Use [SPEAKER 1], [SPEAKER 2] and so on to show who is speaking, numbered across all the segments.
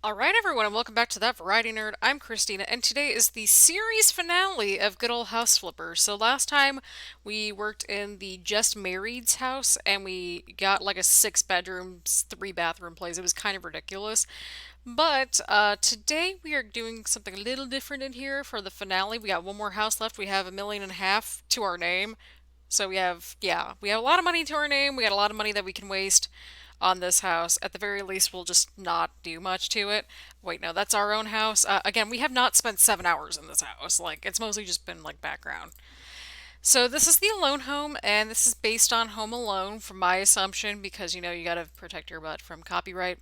[SPEAKER 1] Alright, everyone, and welcome back to That Variety Nerd. I'm Christina, and today is the series finale of Good Old House Flippers. So, last time we worked in the Just Married's house, and we got like a six bedroom, three bathroom place. It was kind of ridiculous. But today we are doing something a little different in here for the finale. We got one more house left. We have 1.5 million to our name. So we have a lot of money to our name. We got a lot of money that we can waste on this house. At the very least, we'll just not do much to it. Wait, no, that's our own house. Again, we have not spent 7 hours in this house. Like, it's mostly just been like background. So this is the Alone Home, and this is based on Home Alone, from my assumption, because you gotta protect your butt from copyright.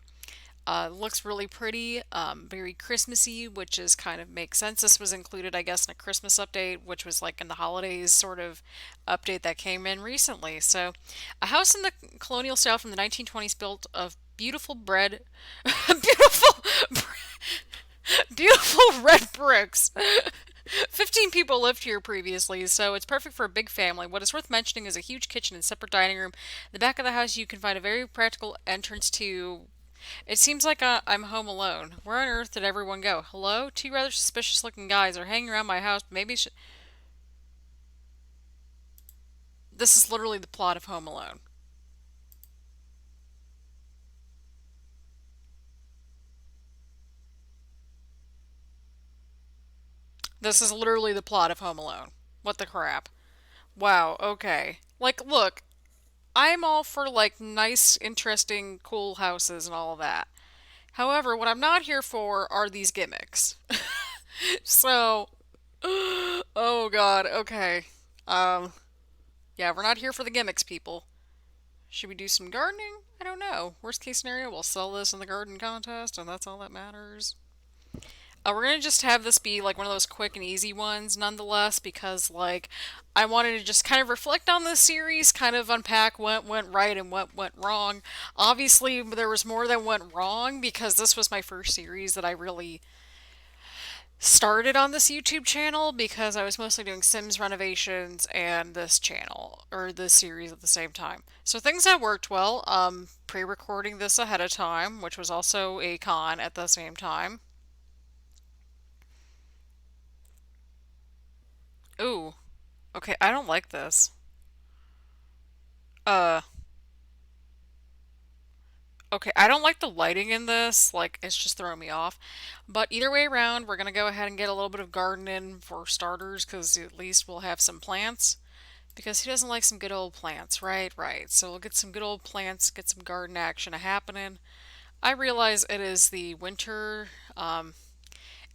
[SPEAKER 1] Looks really pretty, very Christmassy, which is kind of makes sense. This was included, I guess, in a Christmas update, which was like in the holidays sort of update that came in recently. So, a house in the colonial style from the 1920s built of beautiful, beautiful red bricks. 15 people lived here previously, so it's perfect for a big family. What is worth mentioning is a huge kitchen and separate dining room. In the back of the house, you can find a very practical entrance to it seems like I'm home alone. Where on earth did everyone go? Hello? Two rather suspicious looking guys are hanging around my house. This is literally the plot of Home Alone. This is literally the plot of Home Alone. What the crap? Wow, okay. Like, look, I'm all for like nice, interesting, cool houses and all of that. However, what I'm not here for are these gimmicks. So, oh god, okay. Um, yeah, we're not here for the gimmicks, people. Should we do some gardening? I don't know. Worst case scenario, we'll sell this in the garden contest, and that's all that matters. We're gonna just have this be like one of those quick and easy ones, nonetheless, because like I wanted to just kind of reflect on this series, kind of unpack what went right and what went wrong. Obviously, there was more that went wrong because this was my first series that I really started on this YouTube channel because I was mostly doing Sims renovations and this channel or this series at the same time. So things that worked well, pre-recording this ahead of time, which was also a con at the same time. Ooh, okay, I don't like this. Uh, okay, I don't like the lighting in this. Like, it's just throwing me off. But either way around, we're gonna go ahead and get a little bit of garden in for starters, because at least we'll have some plants. Because he doesn't like some good old plants, right? Right. So we'll get some good old plants, get some garden action happening. I realize it is the winter.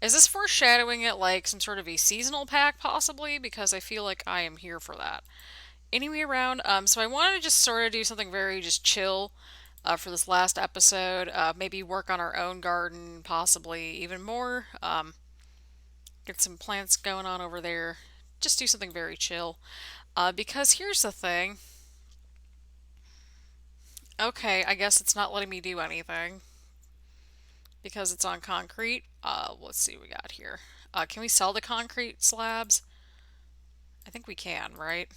[SPEAKER 1] Is this foreshadowing it like some sort of a seasonal pack, possibly? Because I feel like I am here for that. Anyway, around. So I wanted to just sort of do something very just chill for this last episode. Maybe work on our own garden, possibly even more. Get some plants going on over there. Just do something very chill. Because here's the thing. Okay, I guess it's not letting me do anything because it's on concrete. Let's see what we got here. Can we sell the concrete slabs? I think we can, right?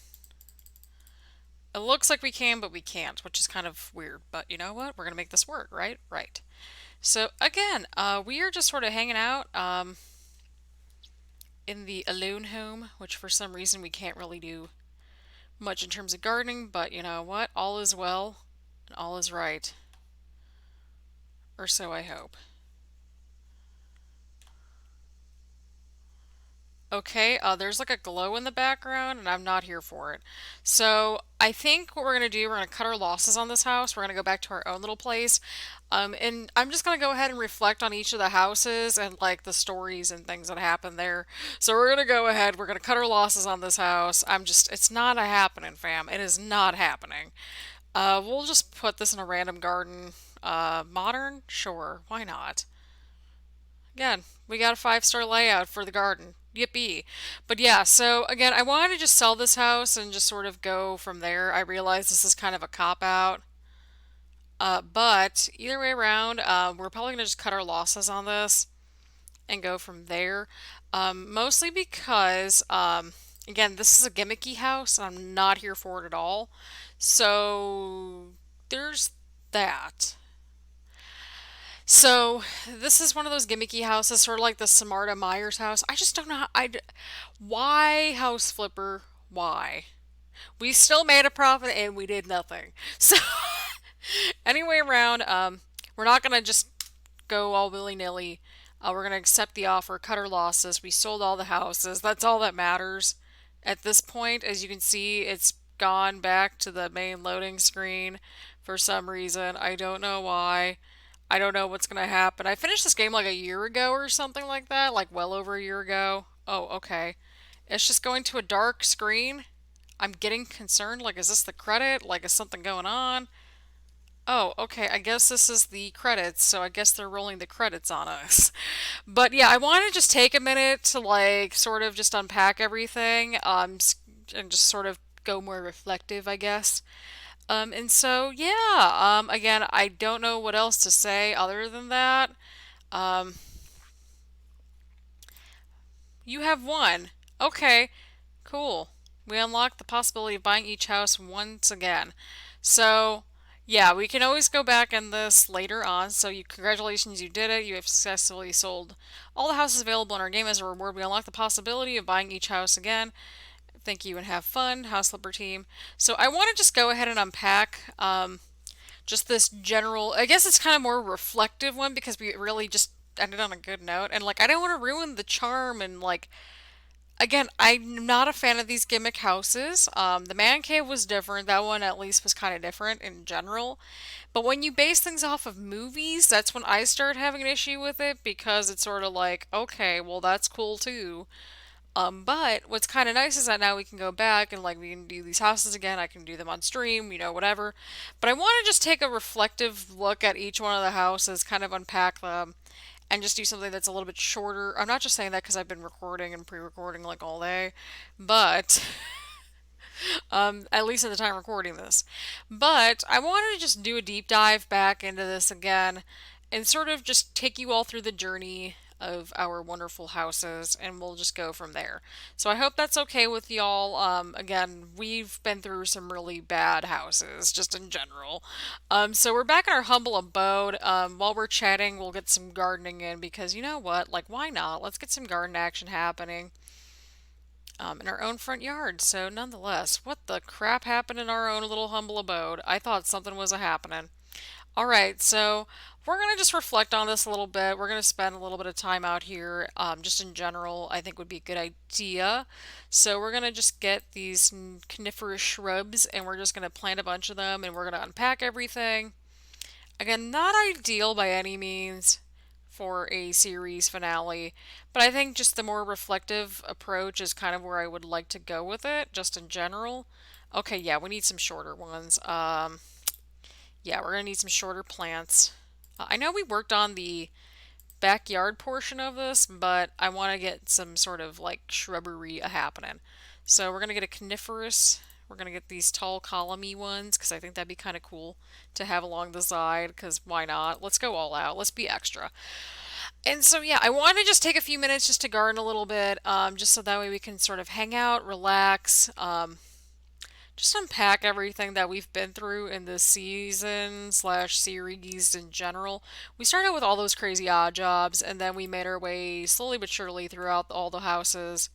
[SPEAKER 1] It looks like we can, but we can't, which is kind of weird. But you know what? We're gonna make this work, right? Right. So again, we are just sort of hanging out in the alone home, which for some reason we can't really do much in terms of gardening. But you know what? All is well and all is right, or so I hope. Okay, there's like a glow in the background, and I'm not here for it. So I think what we're gonna do, we're gonna cut our losses on this house. We're gonna go back to our own little place, and I'm just gonna go ahead and reflect on each of the houses and like the stories and things that happened there. So we're gonna go ahead. We're gonna cut our losses on this house. it's not a happening, fam. It is not happening. We'll just put this in a random garden. Modern, sure, why not? Again, we got a 5-star layout for the garden. Yippee. But yeah, so again, I wanted to just sell this house and just sort of go from there. I realize this is kind of a cop out. But either way around, we're probably going to just cut our losses on this and go from there. Mostly because, again, this is a gimmicky house and I'm not here for it at all. So there's that. So this is one of those gimmicky houses, sort of like the Samarta Myers house. I just don't know why house flipper? Why? We still made a profit and we did nothing. So anyway, around, we're not gonna just go all willy nilly. We're gonna accept the offer, cut our losses. We sold all the houses. That's all that matters at this point. As you can see, it's gone back to the main loading screen for some reason. I don't know why. I don't know what's gonna happen. I finished this game like a year ago or something like that, like well over a year ago. Oh, okay. It's just going to a dark screen. I'm getting concerned. Like, is this the credit? Like, is something going on? Oh, okay. I guess this is the credits, so I guess they're rolling the credits on us. But yeah, I want to just take a minute to like sort of just unpack everything, and just sort of go more reflective, I guess. And so yeah, again, I don't know what else to say other than that. Um, you have won. Okay, cool. We unlock the possibility of buying each house once again. So, yeah, we can always go back in this later on. So, congratulations, you did it. You have successfully sold all the houses available in our game. As a reward, we unlock the possibility of buying each house again. Thank you and have fun, House Flipper team. So, I want to just go ahead and unpack just this general. I guess it's kind of more reflective one because we really just ended on a good note. And like, I don't want to ruin the charm and like again, I'm not a fan of these gimmick houses. The man cave was different. That one at least was kind of different in general. But when you base things off of movies, that's when I start having an issue with it because it's sort of like, okay, well that's cool too. But what's kind of nice is that now we can go back and like we can do these houses again. I can do them on stream, whatever. But I want to just take a reflective look at each one of the houses, kind of unpack them, and just do something that's a little bit shorter. I'm not just saying that because I've been recording and pre-recording like all day, but at least at the time recording this. But I wanted to just do a deep dive back into this again and sort of just take you all through the journey of our wonderful houses and we'll just go from there. So I hope that's okay with y'all. Again, we've been through some really bad houses just in general. So we're back in our humble abode. While we're chatting, we'll get some gardening in because you know what? Like, why not? Let's get some garden action happening in our own front yard. So, nonetheless, what the crap happened in our own little humble abode? I thought something was a happening. All right, so we're gonna just reflect on this a little bit. We're gonna spend a little bit of time out here, just in general. I think would be a good idea. So we're gonna just get these coniferous shrubs, and we're just gonna plant a bunch of them, and we're gonna unpack everything. Again, not ideal by any means for a series finale, but I think just the more reflective approach is kind of where I would like to go with it, just in general. Okay, yeah, we need some shorter ones. Yeah, we're gonna need some shorter plants. I know we worked on the backyard portion of this, but I want to get some sort of like shrubbery happening. So we're gonna get a coniferous. We're gonna get these tall columny ones because I think that'd be kind of cool to have along the side. Because why not? Let's go all out. Let's be extra. And so yeah, I want to just take a few minutes just to garden a little bit, just so that way we can sort of hang out, relax, just unpack everything that we've been through in this season slash series in general. We started with all those crazy odd jobs, and then we made our way slowly but surely throughout all the houses,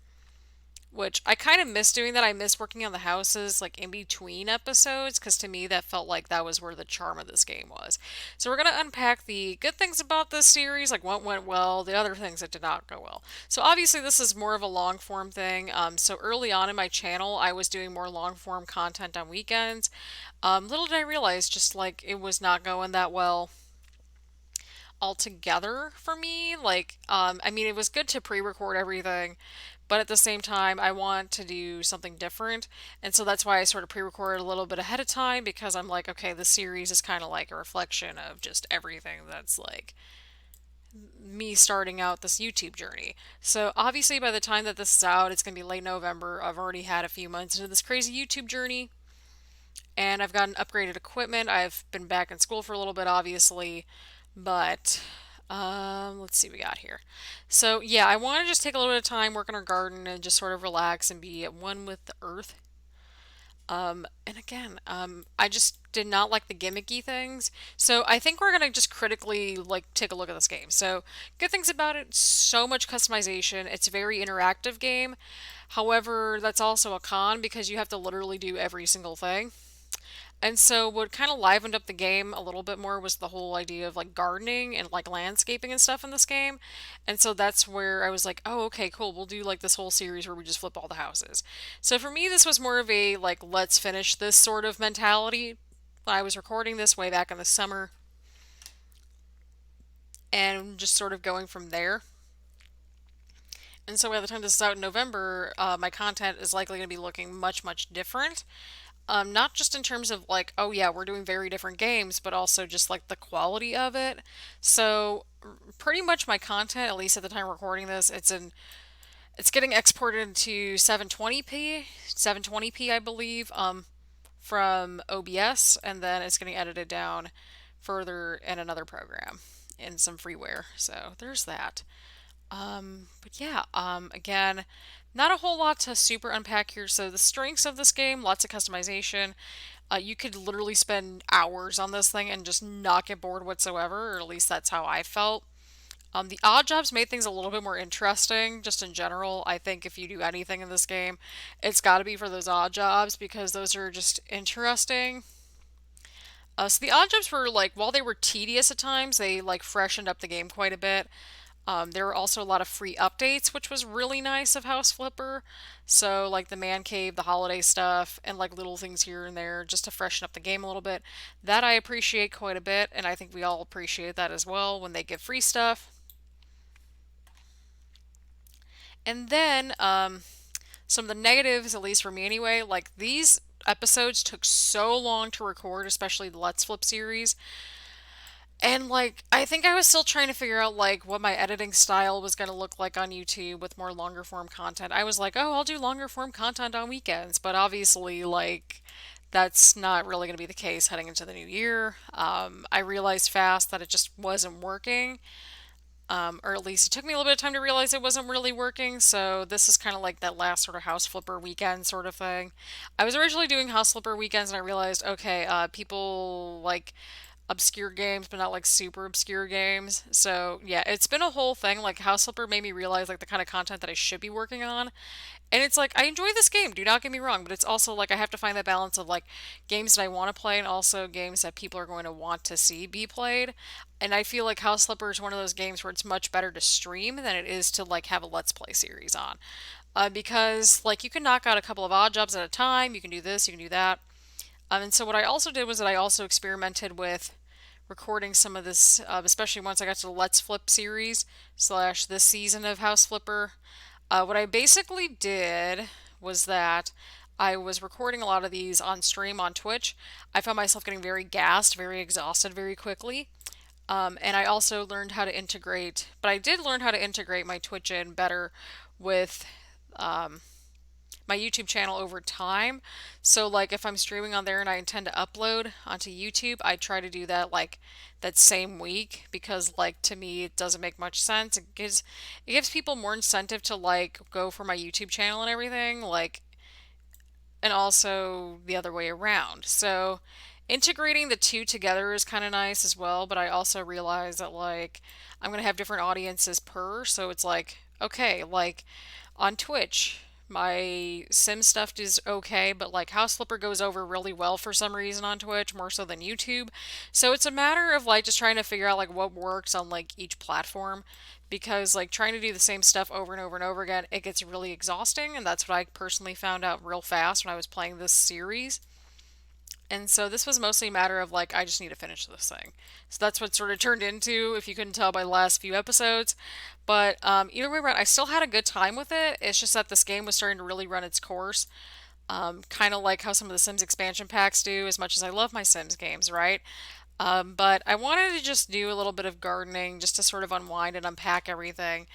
[SPEAKER 1] which I kind of miss doing that. I miss working on the houses like in between episodes because to me that felt like that was where the charm of this game was. So we're going to unpack the good things about this series, like what went well, the other things that did not go well. So obviously this is more of a long form thing. So early on in my channel I was doing more long form content on weekends. Little did I realize just like it was not going that well altogether for me. Like, I mean, it was good to pre-record everything, but at the same time, I want to do something different. And so that's why I sort of pre-recorded a little bit ahead of time because I'm like, okay, the series is kind of like a reflection of just everything that's like me starting out this YouTube journey. So obviously by the time that this is out, it's going to be late November. I've already had a few months into this crazy YouTube journey and I've gotten upgraded equipment. I've been back in school for a little bit, obviously, but let's see what we got here. So yeah, I want to just take a little bit of time working our garden and just sort of relax and be at one with the earth. And again, I just did not like the gimmicky things. So I think we're gonna just critically like take a look at this game. So good things about it, so much customization. It's a very interactive game. However, that's also a con because you have to literally do every single thing. And so what kind of livened up the game a little bit more was the whole idea of like gardening and like landscaping and stuff in this game. And so that's where I was like, oh, okay, cool. We'll do like this whole series where we just flip all the houses. So for me, this was more of a like, let's finish this sort of mentality. I was recording this way back in the summer and just sort of going from there. And so by the time this is out in November, my content is likely going to be looking much, much different. Not just in terms of like, oh yeah, we're doing very different games, but also just like the quality of it. So pretty much my content, at least at the time recording this, it's getting exported into 720p, 720p I believe, from OBS, and then it's getting edited down further in another program in some freeware. So there's that. But yeah, again, not a whole lot to super unpack here. So the strengths of this game, lots of customization. You could literally spend hours on this thing and just not get bored whatsoever, or at least that's how I felt. The odd jobs made things a little bit more interesting, just in general. I think if you do anything in this game, it's got to be for those odd jobs because those are just interesting. So the odd jobs were like, while they were tedious at times, they like freshened up the game quite a bit. There were also a lot of free updates, which was really nice of House Flipper. So, like the man cave, the holiday stuff, and like little things here and there just to freshen up the game a little bit. That I appreciate quite a bit, and I think we all appreciate that as well when they give free stuff. And then, some of the negatives, at least for me anyway, like these episodes took so long to record, especially the Let's Flip series. And like I think I was still trying to figure out like what my editing style was going to look like on YouTube with more longer form content. I was like, "Oh, I'll do longer form content on weekends." But obviously like that's not really going to be the case heading into the new year. I realized fast that it just wasn't working. Or at least it took me a little bit of time to realize it wasn't really working. So this is kind of like that last sort of house flipper weekend sort of thing. I was originally doing house flipper weekends and I realized, okay, people like obscure games, but not like super obscure games. So yeah, it's been a whole thing. Like House Flipper made me realize like the kind of content that I should be working on. And it's like I enjoy this game, do not get me wrong, but it's also like I have to find that balance of like games that I want to play and also games that people are going to want to see be played. And I feel like House Flipper is one of those games where it's much better to stream than it is to like have a let's play series on. Because like you can knock out a couple of odd jobs at a time, you can do this, you can do that. And so what I also did was that I also experimented with recording some of this, especially once I got to the Let's Flip series slash this season of House Flipper. What I basically did was that I was recording a lot of these on stream on Twitch. I found myself getting very gassed, very exhausted very quickly. And I also learned how to integrate, but I did learn how to integrate my Twitch in better with my YouTube channel over time. So like if I'm streaming on there and I intend to upload onto YouTube, I try to do that like that same week because like to me it doesn't make much sense. It gives people more incentive to like go for my YouTube channel and everything, like and also the other way around. So integrating the two together is kind of nice as well, but I also realize that like I'm going to have different audiences per, so it's like okay, like on Twitch, my sim stuff is okay, but like House Flipper goes over really well for some reason on Twitch, more so than YouTube. So it's a matter of like just trying to figure out like what works on like each platform because like trying to do the same stuff over and over and over again, it gets really exhausting, and that's what I personally found out real fast when I was playing this series. And so this was mostly a matter of like, I just need to finish this thing. So that's what sort of turned into, if you couldn't tell by the last few episodes. But either way around, I still had a good time with it. It's just that this game was starting to really run its course. Kind of like how some of the Sims expansion packs do, as much as I love my Sims games, right? But I wanted to just do a little bit of gardening just to sort of unwind and unpack everything.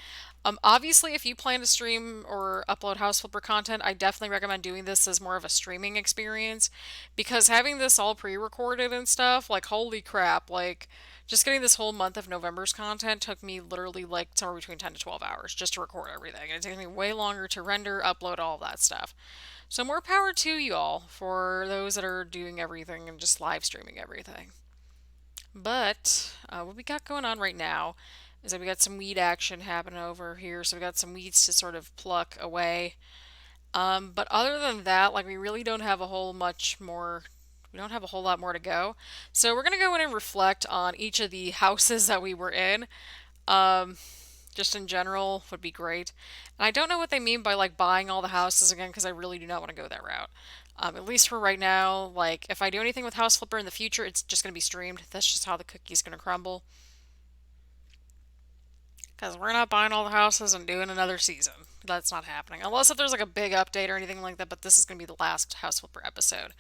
[SPEAKER 1] Obviously, if you plan to stream or upload House Flipper content, I definitely recommend doing this as more of a streaming experience because having this all pre-recorded and stuff, like holy crap, like just getting this whole month of November's content took me literally like somewhere between 10 to 12 hours just to record everything. And it takes me way longer to render, upload all that stuff. So more power to y'all for those that are doing everything and just live streaming everything. But what we got going on right now is that we got some weed action happening over here. So we got some weeds to sort of pluck away. But other than that, like we really don't have a whole much more. We don't have a whole lot more to go. So we're gonna go in and reflect on each of the houses that we were in. Um, just in general would be great. And I don't know what they mean by like buying all the houses again because I really do not want to go that route. At least for right now, like if I do anything with House Flipper in the future, it's just going to be streamed. That's just how the cookie's going to crumble. Because we're not buying all the houses and doing another season. That's not happening. Unless if there's like a big update or anything like that, but this is going to be the last House Flipper episode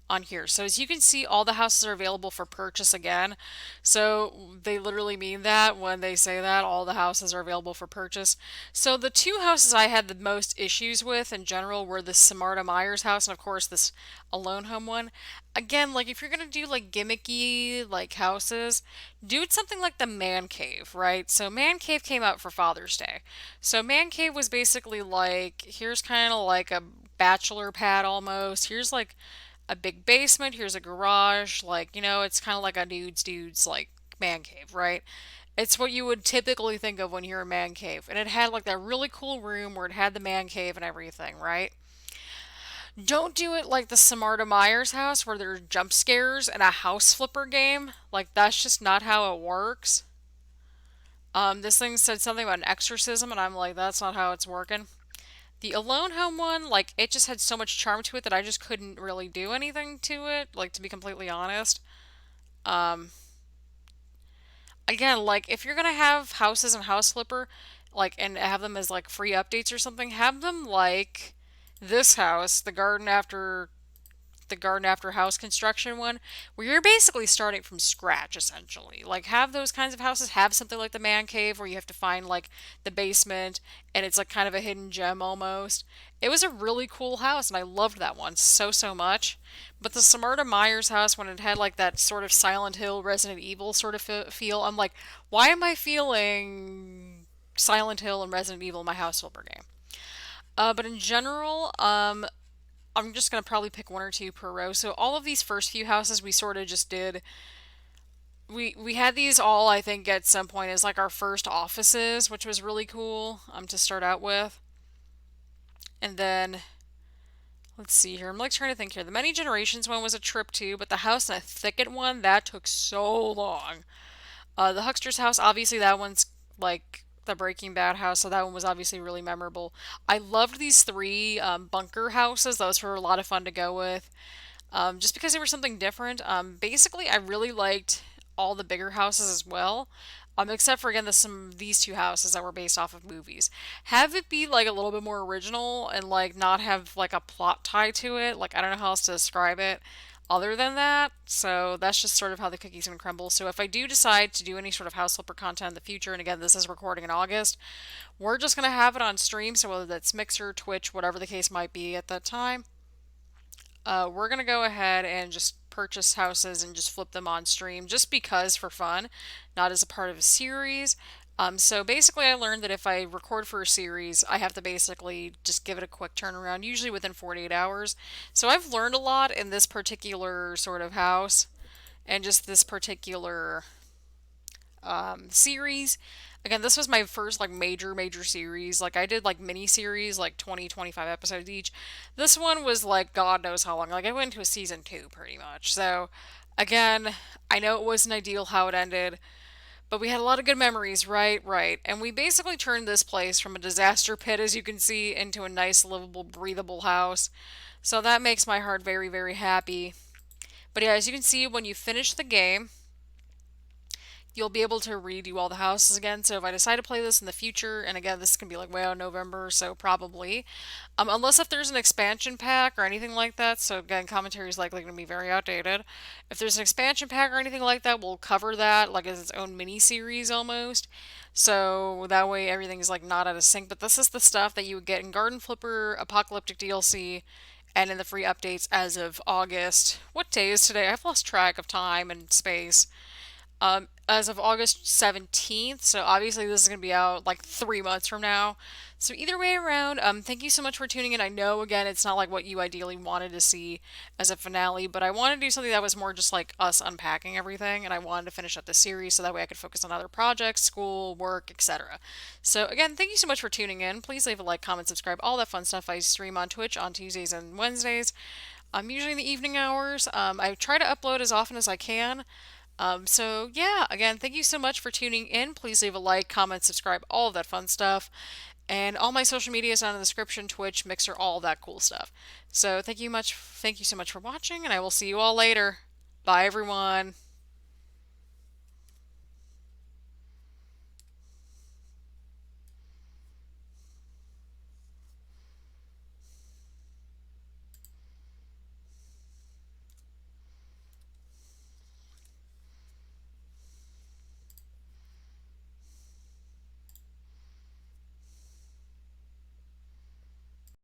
[SPEAKER 1] on here. So as you can see, all the houses are available for purchase again. So they literally mean that when they say that all the houses are available for purchase. So the two houses I had the most issues with in general were the Samarta Myers house and of course this Alone Home one. Again, like if you're gonna do like gimmicky like houses, do it something like the Man Cave, right? So Man Cave came out for Father's Day. So Man Cave was basically like here's kind of like a bachelor pad almost. Here's like a big basement, here's a garage, like, it's kind of like a dude's like man cave, right? It's what you would typically think of when you're a man cave. And it had like that really cool room where it had the man cave and everything, right? Don't do it like the Samarta Myers house where there's jump scares and a house flipper game. Like that's just not how it works. This thing said something about an exorcism, and I'm like, that's not how it's working. The Alone Home one, like, it just had so much charm to it that I just couldn't really do anything to it, like, to be completely honest. Um, Again, like, if you're gonna have houses and House Flipper, like, and have them as, like, free updates or something, have them like this house, the garden after house construction one, where you're basically starting from scratch essentially. Like have those kinds of houses, have something like the man cave where you have to find like the basement and it's like kind of a hidden gem almost. It was a really cool house and I loved that one so much. But the Samarta Myers house, when it had like that sort of Silent Hill, Resident Evil sort of feel, I'm like, why am I feeling Silent Hill and Resident Evil in my house flipper game? But in general, I'm just gonna probably pick one or two per row. So all of these first few houses we sort of just did. We had these all I think at some point as like our first offices, which was really cool to start out with. And then let's see here. I'm like trying to think here. The Many Generations one was a trip too, but the House in a Thicket one that took so long. The Huckster's house, obviously that one's like the Breaking Bad house, so that one was obviously really memorable. I loved these three bunker houses; those were a lot of fun to go with. Just because they were something different. Basically, I really liked all the bigger houses as well. Except for again, some these two houses that were based off of movies. Have it be like a little bit more original and like not have like a plot tie to it. Like I don't know how else to describe it other than that. So that's just sort of how the cookie's gonna crumble. So if I do decide to do any sort of house flipper content in the future, and again, this is recording in August, we're just gonna have it on stream. So whether that's Mixer, Twitch, whatever the case might be at that time, we're gonna go ahead and just purchase houses and just flip them on stream just because for fun, not as a part of a series. So basically, I learned that if I record for a series, I have to basically just give it a quick turnaround, usually within 48 hours. So I've learned a lot in this particular sort of house and just this particular series. Again, this was my first like major series. Like I did like mini series, like 20, 25 episodes each. This one was like God knows how long. Like I went to a season 2 pretty much. So again, I know it wasn't ideal how it ended, but we had a lot of good memories, right? Right. And we basically turned this place from a disaster pit, as you can see, into a nice, livable, breathable house. So that makes my heart very happy. But yeah, as you can see, when you finish the game, you'll be able to redo all the houses again. So if I decide to play this in the future, and again, this can be like way out in November, so probably, unless if there's an expansion pack or anything like that. So again, commentary is likely going to be very outdated. If there's an expansion pack or anything like that, we'll cover that like as its own mini series almost. So that way everything's like not out of sync. But this is the stuff that you would get in Garden Flipper, Apocalyptic DLC, and in the free updates as of August. What day is today? I've lost track of time and space. as of August 17th. So obviously this is going to be out like 3 months from now. So either way around, thank you so much for tuning in. I know again it's not like what you ideally wanted to see as a finale, but I wanted to do something that was more just like us unpacking everything, and I wanted to finish up the series so that way I could focus on other projects, school, work, etc. So again, thank you so much for tuning in. Please leave a like, comment, subscribe, all that fun stuff. I stream on Twitch on Tuesdays and Wednesdays. Usually in the evening hours. I try to upload as often as I can. So yeah, again, thank you so much for tuning in. Please leave a like, comment, subscribe, all of that fun stuff. And all my social media is down in the description, Twitch, Mixer, all of that cool stuff. So thank you so much for watching, and I will see you all later. Bye everyone.